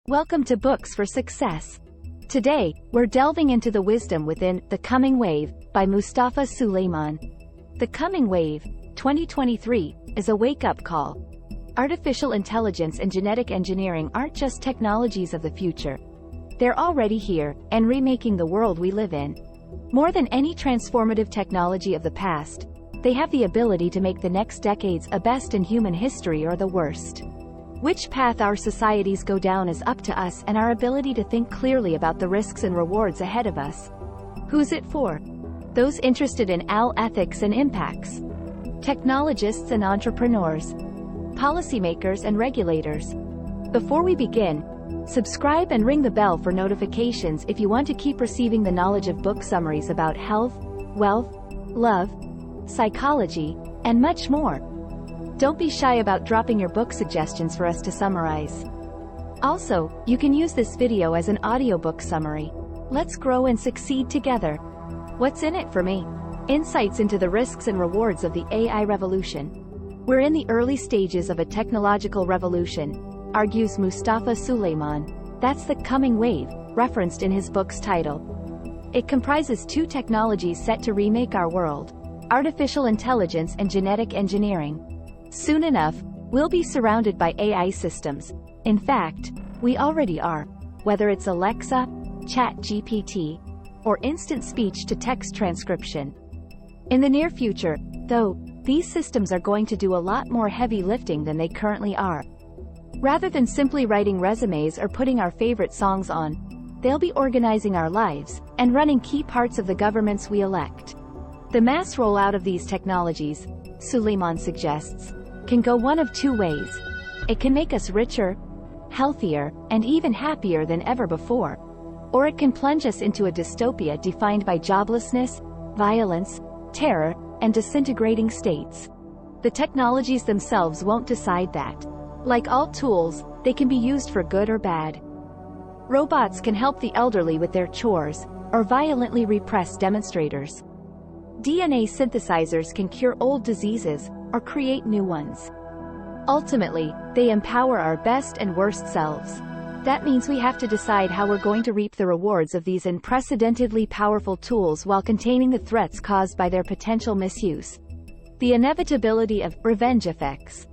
Welcome to Books for Success. Today, we're delving into the wisdom within The Coming Wave by Mustafa Suleyman. The Coming Wave, 2023, is a wake-up call. Artificial intelligence and genetic engineering aren't just technologies of the future. They're already here, and remaking the world we live in. More than any transformative technology of the past, they have the ability to make the next decades a best in human history or the worst. Which path our societies go down is up to us and our ability to think clearly about the risks and rewards ahead of us. Who's it for? Those interested in AI ethics and impacts. Technologists and entrepreneurs. Policymakers and regulators. Before we begin, subscribe and ring the bell for notifications if you want to keep receiving the knowledge of book summaries about health, wealth, love, psychology, and much more. Don't be shy about dropping your book suggestions for us to summarize. Also, you can use this video as an audiobook summary. Let's grow and succeed together. What's in it for me? Insights into the risks and rewards of the AI revolution. We're in the early stages of a technological revolution, argues Mustafa Suleyman. That's the coming wave, referenced in his book's title. It comprises two technologies set to remake our world: artificial intelligence and genetic engineering. Soon enough, we'll be surrounded by AI systems. In fact, we already are, whether it's Alexa, ChatGPT, or instant speech-to-text transcription. In the near future, though, these systems are going to do a lot more heavy lifting than they currently are. Rather than simply writing resumes or putting our favorite songs on, they'll be organizing our lives and running key parts of the governments we elect. The mass rollout of these technologies, Suleyman suggests, can go one of two ways. It can make us richer, healthier, and even happier than ever before. Or it can plunge us into a dystopia defined by joblessness, violence, terror, and disintegrating states. The technologies themselves won't decide that. Like all tools, they can be used for good or bad. Robots can help the elderly with their chores, or violently repress demonstrators. DNA synthesizers can cure old diseases, or create new ones. Ultimately, they empower our best and worst selves. That means we have to decide how we're going to reap the rewards of these unprecedentedly powerful tools while containing the threats caused by their potential misuse. The inevitability of revenge effects.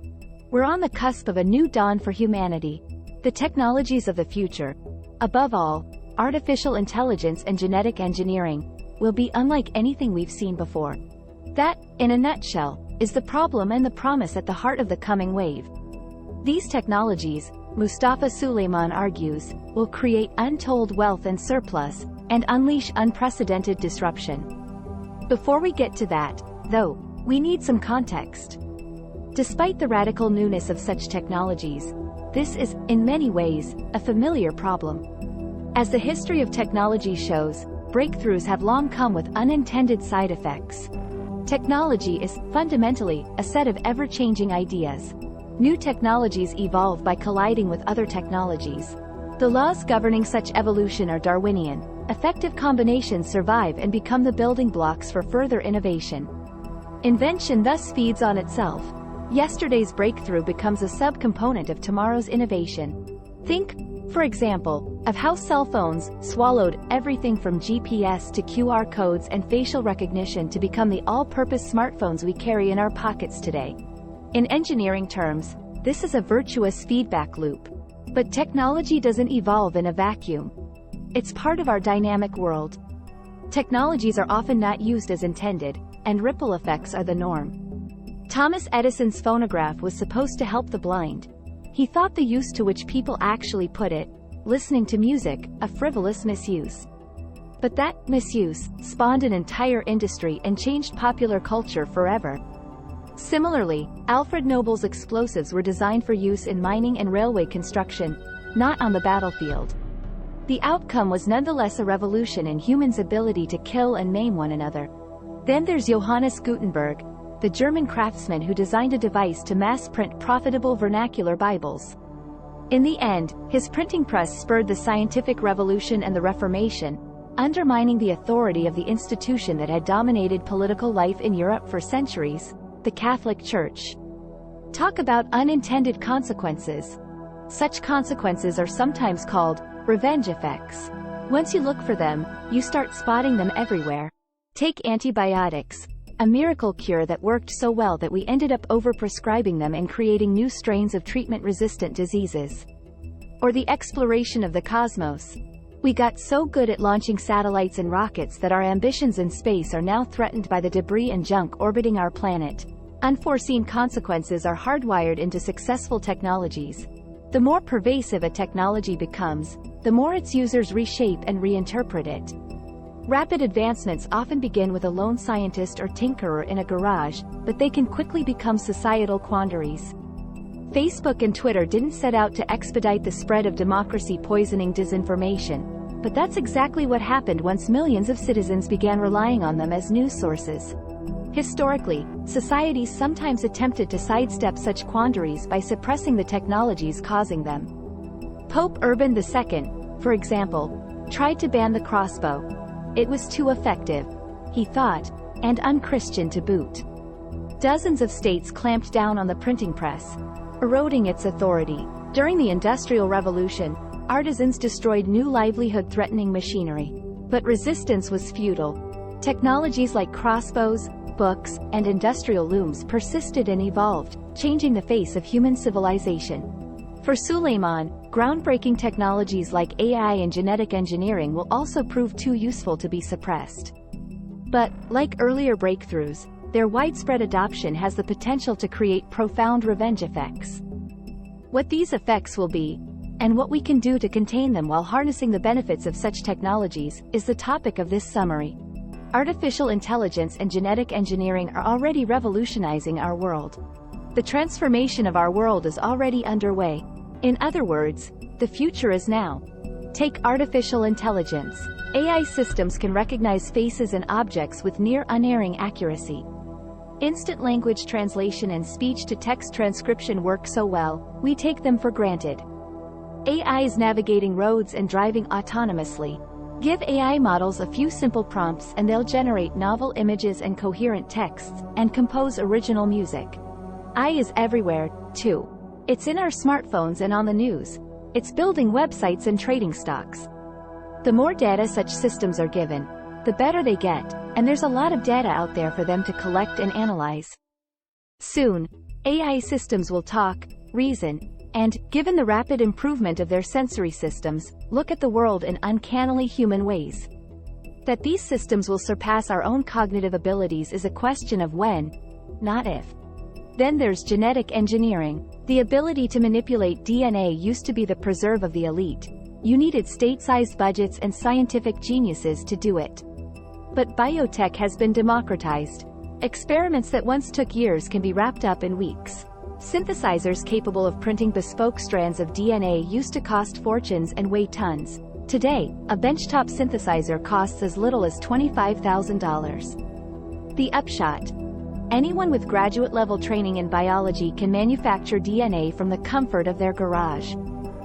We're on the cusp of a new dawn for humanity. The technologies of the future, above all, artificial intelligence and genetic engineering, will be unlike anything we've seen before. That, in a nutshell, is the problem and the promise at the heart of the coming wave. These technologies, Mustafa Suleyman argues, will create untold wealth and surplus, and unleash unprecedented disruption. Before we get to that, though, we need some context. Despite the radical newness of such technologies, this is, in many ways, a familiar problem. As the history of technology shows, breakthroughs have long come with unintended side effects. Technology is, fundamentally, a set of ever-changing ideas. New technologies evolve by colliding with other technologies. The laws governing such evolution are Darwinian. Effective combinations survive and become the building blocks for further innovation. Invention thus feeds on itself. Yesterday's breakthrough becomes a subcomponent of tomorrow's innovation. Think, for example, of how cell phones swallowed everything from GPS to QR codes and facial recognition to become the all-purpose smartphones we carry in our pockets today. In engineering terms, this is a virtuous feedback loop. But technology doesn't evolve in a vacuum. It's part of our dynamic world. Technologies are often not used as intended, and ripple effects are the norm. Thomas Edison's phonograph was supposed to help the blind. He thought the use to which people actually put it, listening to music, a frivolous misuse. But that misuse spawned an entire industry and changed popular culture forever. Similarly, Alfred Nobel's explosives were designed for use in mining and railway construction, not on the battlefield. The outcome was nonetheless a revolution in humans' ability to kill and maim one another. Then there's Johannes Gutenberg, the German craftsman who designed a device to mass-print profitable vernacular Bibles. In the end, his printing press spurred the scientific revolution and the Reformation, undermining the authority of the institution that had dominated political life in Europe for centuries, the Catholic Church. Talk about unintended consequences. Such consequences are sometimes called revenge effects. Once you look for them, you start spotting them everywhere. Take antibiotics, a miracle cure that worked so well that we ended up overprescribing them and creating new strains of treatment-resistant diseases. Or the exploration of the cosmos. We got so good at launching satellites and rockets that our ambitions in space are now threatened by the debris and junk orbiting our planet. Unforeseen consequences are hardwired into successful technologies. The more pervasive a technology becomes, the more its users reshape and reinterpret it. Rapid advancements often begin with a lone scientist or tinkerer in a garage, but they can quickly become societal quandaries. Facebook and Twitter didn't set out to expedite the spread of democracy-poisoning disinformation, but that's exactly what happened once millions of citizens began relying on them as news sources. Historically, societies sometimes attempted to sidestep such quandaries by suppressing the technologies causing them. Pope Urban II, for example, tried to ban the crossbow. It was too effective, he thought, and unchristian to boot. Dozens of states clamped down on the printing press, eroding its authority. During the Industrial Revolution, artisans destroyed new livelihood-threatening machinery. But resistance was futile. Technologies like crossbows, books, and industrial looms persisted and evolved, changing the face of human civilization. For Suleyman, groundbreaking technologies like AI and genetic engineering will also prove too useful to be suppressed. But, like earlier breakthroughs, their widespread adoption has the potential to create profound revenge effects. What these effects will be, and what we can do to contain them while harnessing the benefits of such technologies, is the topic of this summary. Artificial intelligence and genetic engineering are already revolutionizing our world. The transformation of our world is already underway. In other words, the future is now. Take artificial intelligence. AI systems can recognize faces and objects with near unerring accuracy. Instant language translation and speech-to-text transcription work so well, we take them for granted. AI is navigating roads and driving autonomously. Give AI models a few simple prompts and they'll generate novel images and coherent texts, and compose original music. AI is everywhere, too. It's in our smartphones and on the news. It's building websites and trading stocks. The more data such systems are given, the better they get, and there's a lot of data out there for them to collect and analyze. Soon, AI systems will talk, reason, and, given the rapid improvement of their sensory systems, look at the world in uncannily human ways. That these systems will surpass our own cognitive abilities is a question of when, not if. Then there's genetic engineering. The ability to manipulate DNA used to be the preserve of the elite. You needed state-sized budgets and scientific geniuses to do it. But biotech has been democratized. Experiments that once took years can be wrapped up in weeks. Synthesizers capable of printing bespoke strands of DNA used to cost fortunes and weigh tons. Today, a benchtop synthesizer costs as little as $25,000. The upshot: anyone with graduate-level training in biology can manufacture DNA from the comfort of their garage.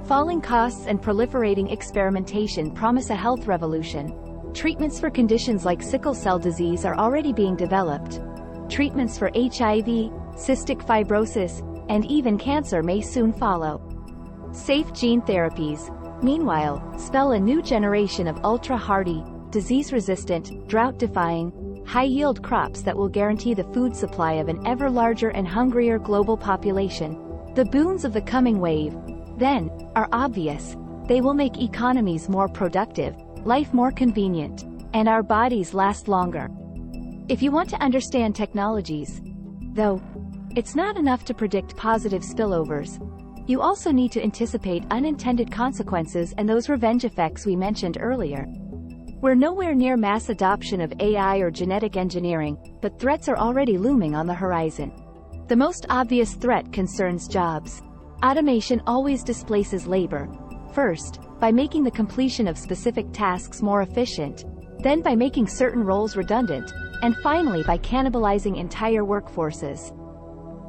Falling costs and proliferating experimentation promise a health revolution. Treatments for conditions like sickle cell disease are already being developed. Treatments for HIV, cystic fibrosis, and even cancer may soon follow. Safe gene therapies, meanwhile, spell a new generation of ultra-hardy, disease-resistant, drought-defying, high-yield crops that will guarantee the food supply of an ever larger and hungrier global population. The boons of the coming wave, then, are obvious. They will make economies more productive, life more convenient, and our bodies last longer. If you want to understand technologies, though, it's not enough to predict positive spillovers. You also need to anticipate unintended consequences and those revenge effects we mentioned earlier. We're nowhere near mass adoption of AI or genetic engineering, but threats are already looming on the horizon. The most obvious threat concerns jobs. Automation always displaces labor. First, by making the completion of specific tasks more efficient, then by making certain roles redundant, and finally by cannibalizing entire workforces.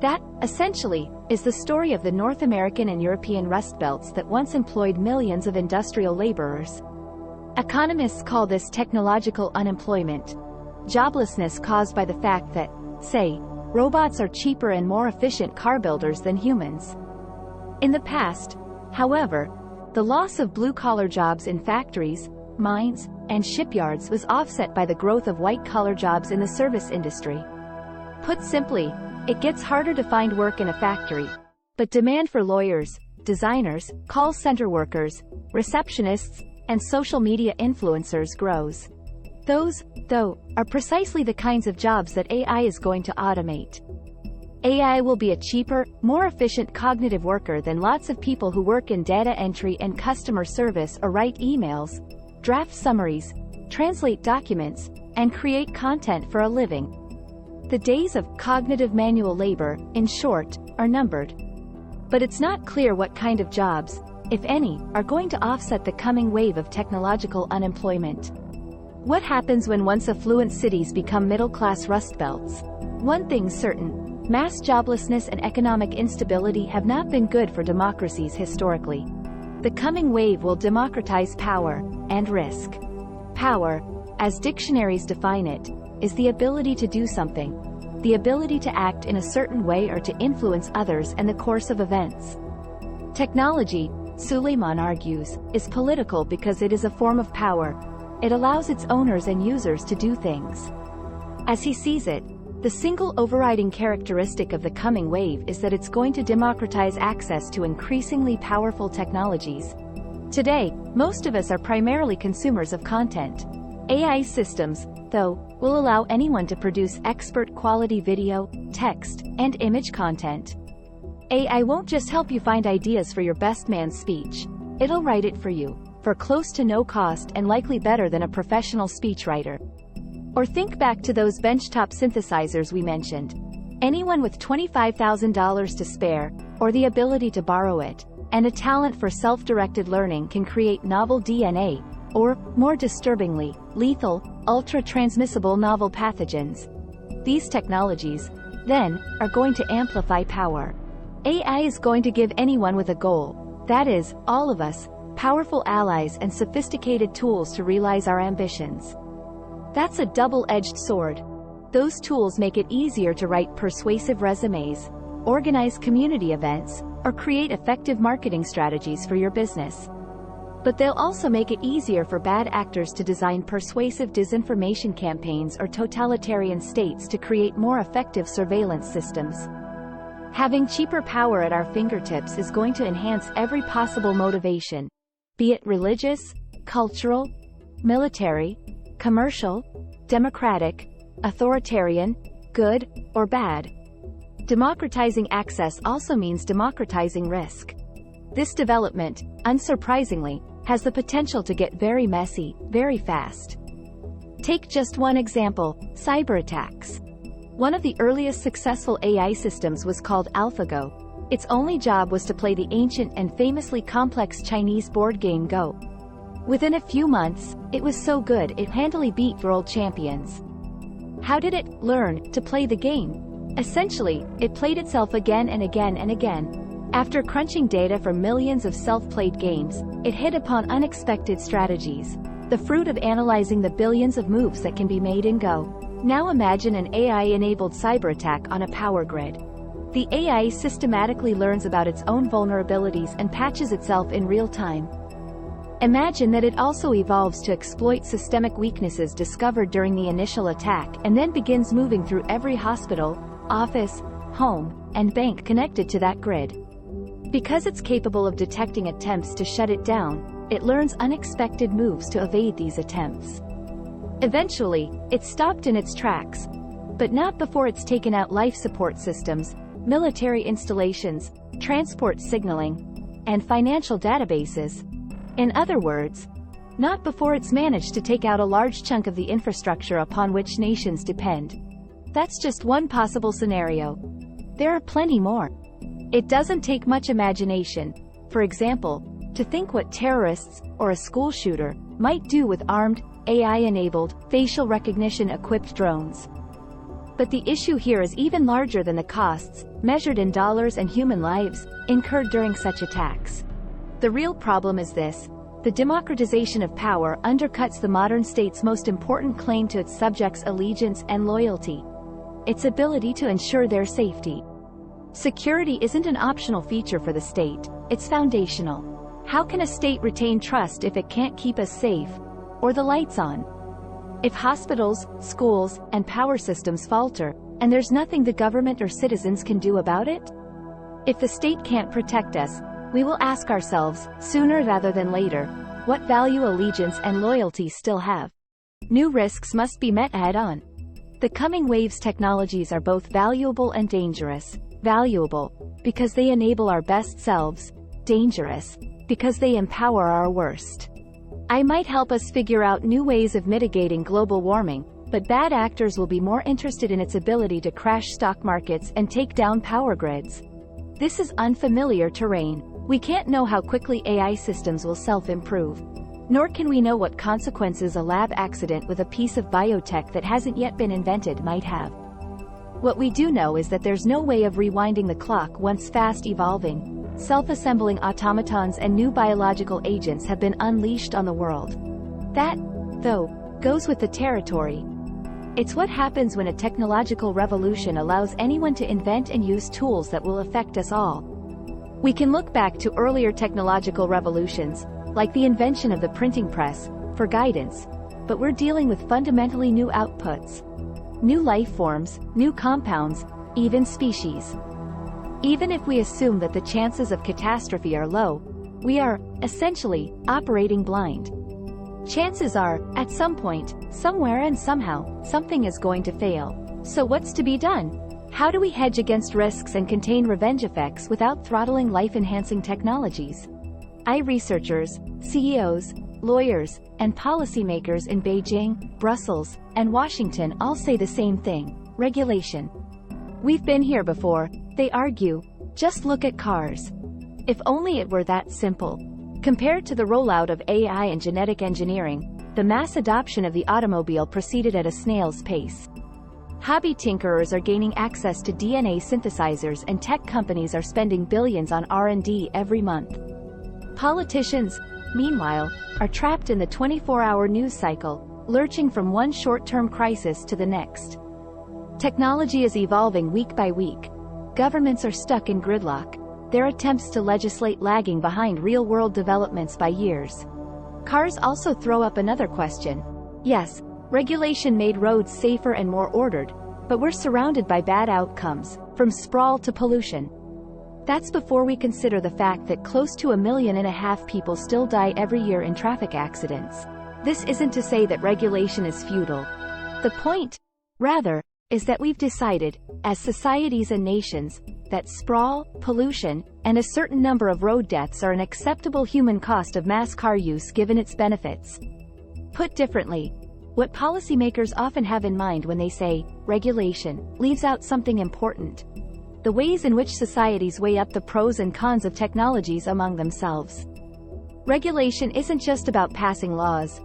That, essentially, is the story of the North American and European Rust Belts that once employed millions of industrial laborers. Economists call this technological unemployment. Joblessness caused by the fact that, say, robots are cheaper and more efficient car builders than humans. In the past, However, the loss of blue-collar jobs in factories, mines, and shipyards was offset by the growth of white-collar jobs in the service industry. Put simply, it gets harder to find work in a factory, but demand for lawyers, designers, call center workers, receptionists, and social media influencers grows. Those, though, are precisely the kinds of jobs that AI is going to automate. AI will be a cheaper, more efficient cognitive worker than lots of people who work in data entry and customer service or write emails, draft summaries, translate documents, and create content for a living. The days of cognitive manual labor, in short, are numbered. But it's not clear what kind of jobs, if any, are going to offset the coming wave of technological unemployment. What happens when once affluent cities become middle-class rust belts? One thing's certain. Mass joblessness and economic instability have not been good for democracies historically. The coming wave will democratize power and risk. Power, as dictionaries define it, is the ability to do something, the ability to act in a certain way or to influence others and the course of events. Technology, Suleyman argues, is political because it is a form of power. It allows its owners and users to do things. As he sees it, the single overriding characteristic of the coming wave is that it's going to democratize access to increasingly powerful technologies. Today, most of us are primarily consumers of content. AI systems, though, will allow anyone to produce expert-quality video, text, and image content. AI won't just help you find ideas for your best man's speech. It'll write it for you, for close to no cost and likely better than a professional speechwriter. Or think back to those benchtop synthesizers we mentioned. Anyone with $25,000 to spare, or the ability to borrow it, and a talent for self-directed learning can create novel DNA, or, more disturbingly, lethal, ultra-transmissible novel pathogens. These technologies, then, are going to amplify power. AI is going to give anyone with a goal, that is, all of us, powerful allies and sophisticated tools to realize our ambitions. That's a double-edged sword. Those tools make it easier to write persuasive resumes, organize community events, or create effective marketing strategies for your business. But they'll also make it easier for bad actors to design persuasive disinformation campaigns or totalitarian states to create more effective surveillance systems. Having cheaper power at our fingertips is going to enhance every possible motivation, be it religious, cultural, military, commercial, democratic, authoritarian, good, or bad. Democratizing access also means democratizing risk. This development, unsurprisingly, has the potential to get very messy, very fast. Take just one example, cyber attacks. One of the earliest successful AI systems was called AlphaGo. Its only job was to play the ancient and famously complex Chinese board game Go. Within a few months, it was so good it handily beat world champions. How did it learn to play the game? Essentially, it played itself again and again and again. After crunching data from millions of self-played games, it hit upon unexpected strategies, the fruit of analyzing the billions of moves that can be made in Go. Now imagine an AI-enabled cyber attack on a power grid. The AI systematically learns about its own vulnerabilities and patches itself in real time. Imagine that it also evolves to exploit systemic weaknesses discovered during the initial attack and then begins moving through every hospital, office, home, and bank connected to that grid. Because it's capable of detecting attempts to shut it down, it learns unexpected moves to evade these attempts. Eventually, it's stopped in its tracks, but not before it's taken out life support systems, military installations, transport signaling, and financial databases. In other words, not before it's managed to take out a large chunk of the infrastructure upon which nations depend. That's just one possible scenario. There are plenty more. It doesn't take much imagination, for example, to think what terrorists, or a school shooter, might do with armed, AI-enabled, facial recognition-equipped drones. But the issue here is even larger than the costs, measured in dollars and human lives, incurred during such attacks. The real problem is this: the democratization of power undercuts the modern state's most important claim to its subjects' allegiance and loyalty: its ability to ensure their safety. Security isn't an optional feature for the state, it's foundational. How can a state retain trust if it can't keep us safe, or the lights on? If hospitals, schools, and power systems falter, and there's nothing the government or citizens can do about it? If the state can't protect us, we will ask ourselves, sooner rather than later, what value allegiance and loyalty still have. New risks must be met head-on. The coming wave's technologies are both valuable and dangerous. Valuable, because they enable our best selves. Dangerous, because they empower our worst. AI might help us figure out new ways of mitigating global warming, but bad actors will be more interested in its ability to crash stock markets and take down power grids. This is unfamiliar terrain. We can't know how quickly AI systems will self-improve. Nor can we know what consequences a lab accident with a piece of biotech that hasn't yet been invented might have. What we do know is that there's no way of rewinding the clock once fast-evolving, self-assembling automatons and new biological agents have been unleashed on the world. That, though, goes with the territory. It's what happens when a technological revolution allows anyone to invent and use tools that will affect us all. We can look back to earlier technological revolutions, like the invention of the printing press, for guidance, but we're dealing with fundamentally new outputs. New life forms, new compounds, even species. Even if we assume that the chances of catastrophe are low, we are, essentially, operating blind. Chances are, at some point, somewhere and somehow, something is going to fail. So what's to be done? How do we hedge against risks and contain revenge effects without throttling life-enhancing technologies? AI researchers, CEOs, lawyers, and policymakers in Beijing, Brussels, and Washington all say the same thing: regulation. We've been here before, they argue. Just look at cars. If only it were that simple. Compared to the rollout of AI and genetic engineering, the mass adoption of the automobile proceeded at a snail's pace. Hobby tinkerers are gaining access to DNA synthesizers, and tech companies are spending billions on R&D every month. Politicians, meanwhile, are trapped in the 24-hour news cycle, lurching from one short-term crisis to the next. Technology is evolving week by week. Governments are stuck in gridlock, their attempts to legislate lagging behind real-world developments by years. Cars also throw up another question. Yes, regulation made roads safer and more ordered, but we're surrounded by bad outcomes, from sprawl to pollution. That's before we consider the fact that close to 1.5 million people still die every year in traffic accidents. This isn't to say that regulation is futile. The point, rather, is that we've decided, as societies and nations, that sprawl, pollution, and a certain number of road deaths are an acceptable human cost of mass car use given its benefits. Put differently, what policymakers often have in mind when they say regulation leaves out something important: the ways in which societies weigh up the pros and cons of technologies among themselves. Regulation isn't just about passing laws.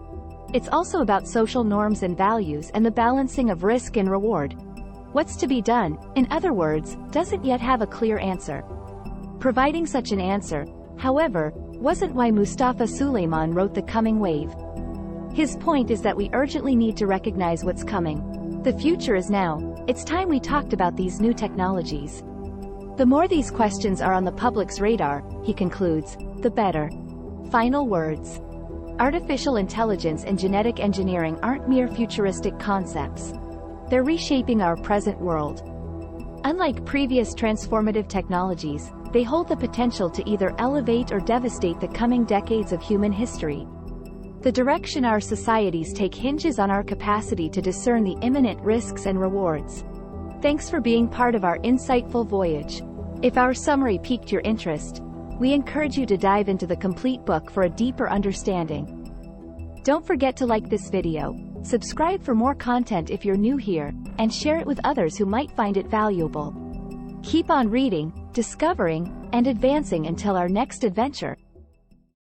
It's also about social norms and values and the balancing of risk and reward. What's to be done, in other words, doesn't yet have a clear answer. Providing such an answer, however, wasn't why Mustafa Suleyman wrote The Coming Wave. His point is that we urgently need to recognize what's coming. The future is now. It's time we talked about these new technologies. The more these questions are on the public's radar, he concludes, the better. Final words. Artificial intelligence and genetic engineering aren't mere futuristic concepts. They're reshaping our present world. Unlike previous transformative technologies, they hold the potential to either elevate or devastate the coming decades of human history. The direction our societies take hinges on our capacity to discern the imminent risks and rewards. Thanks for being part of our insightful voyage. If our summary piqued your interest, we encourage you to dive into the complete book for a deeper understanding. Don't forget to like this video, subscribe for more content if you're new here, and share it with others who might find it valuable. Keep on reading, discovering, and advancing until our next adventure.